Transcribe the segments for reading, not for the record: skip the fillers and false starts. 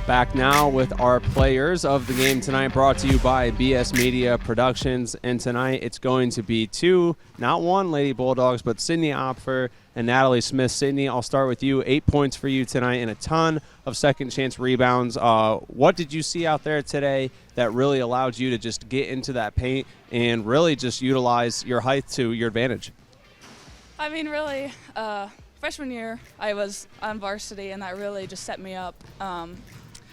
Back now with our players of the game tonight, brought to you by BS Media Productions. And tonight it's going to be two, not one Lady Bulldogs, but Sydney Opfer and Natalie Smith. Sydney, I'll start with you. 8 points for you tonight and a ton of second chance rebounds. What did you see out there today that really allowed you to just get into that paint and really just utilize your height to your advantage? I mean, really, freshman year I was on varsity, and that really just set me up.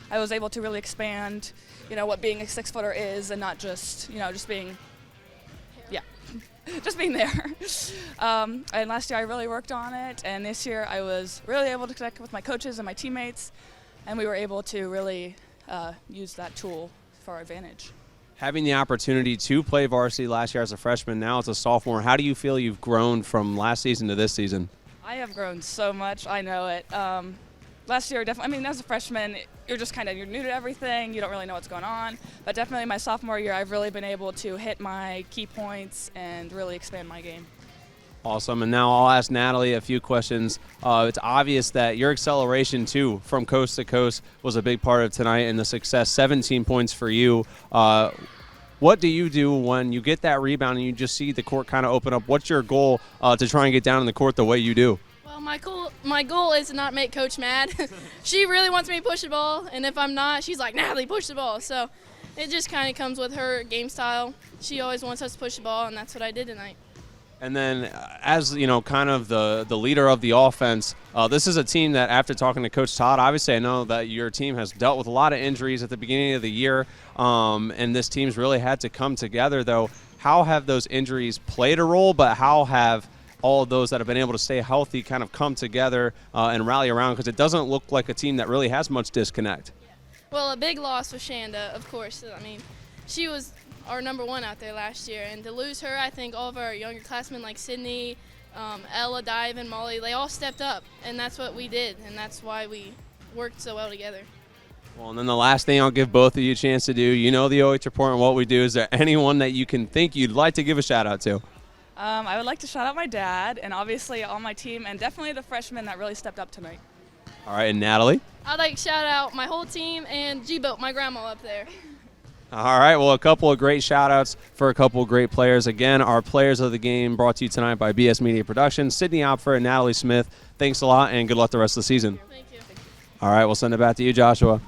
I was able to really expand, what being a 6-footer is, and not just, just being, just being there. And last year I really worked on it, and this year I was really able to connect with my coaches and my teammates, and we were able to really use that tool for our advantage. Having the opportunity to play varsity last year as a freshman, now as a sophomore, how do you feel you've grown from last season to this season? I have grown so much. I know it. Last year, definitely, as a freshman, you're just you're new to everything. You don't really know what's going on. But definitely my sophomore year, I've really been able to hit my key points and really expand my game. Awesome. And now I'll ask Natalie a few questions. It's obvious that your acceleration, too, from coast to coast was a big part of tonight and the success. 17 points for you. What do you do when you get that rebound and you just see the court kind of open up? What's your goal to try and get down in the court the way you do? Well, my goal is to not make Coach mad. She really wants me to push the ball, and if I'm not, she's like, Natalie, push the ball. So it just kind of comes with her game style. She always wants us to push the ball, and that's what I did tonight. And then as, kind of the leader of the offense, this is a team that after talking to Coach Todd, obviously I know that your team has dealt with a lot of injuries at the beginning of the year, and this team's really had to come together, though. How have those injuries played a role, but how have all of those that have been able to stay healthy kind of come together and rally around? Because it doesn't look like a team that really has much disconnect. Well, a big loss was Shanda, of course. I mean, she was our #1 out there last year, and to lose her, I think all of our younger classmen like Sydney, Ella, Dive, and Molly, they all stepped up, and that's what we did, and that's why we worked so well together. Well, and then the last thing I'll give both of you a chance to do, the OH report and what we do. Is there anyone that you can think you'd like to give a shout out to? I would like to shout out my dad, and obviously all my team, and definitely the freshmen that really stepped up tonight. All right, and Natalie? I'd like to shout out my whole team and G-Boat, my grandma up there. All right, well, a couple of great shout-outs for a couple of great players. Again, our players of the game brought to you tonight by BS Media Productions, Sydney Opfer and Natalie Smith. Thanks a lot, and good luck the rest of the season. Thank you. All right, we'll send it back to you, Joshua.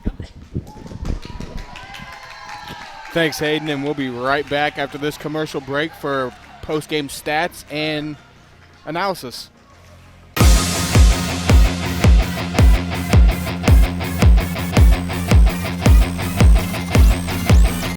Thanks, Hayden, and we'll be right back after this commercial break for post-game stats and analysis.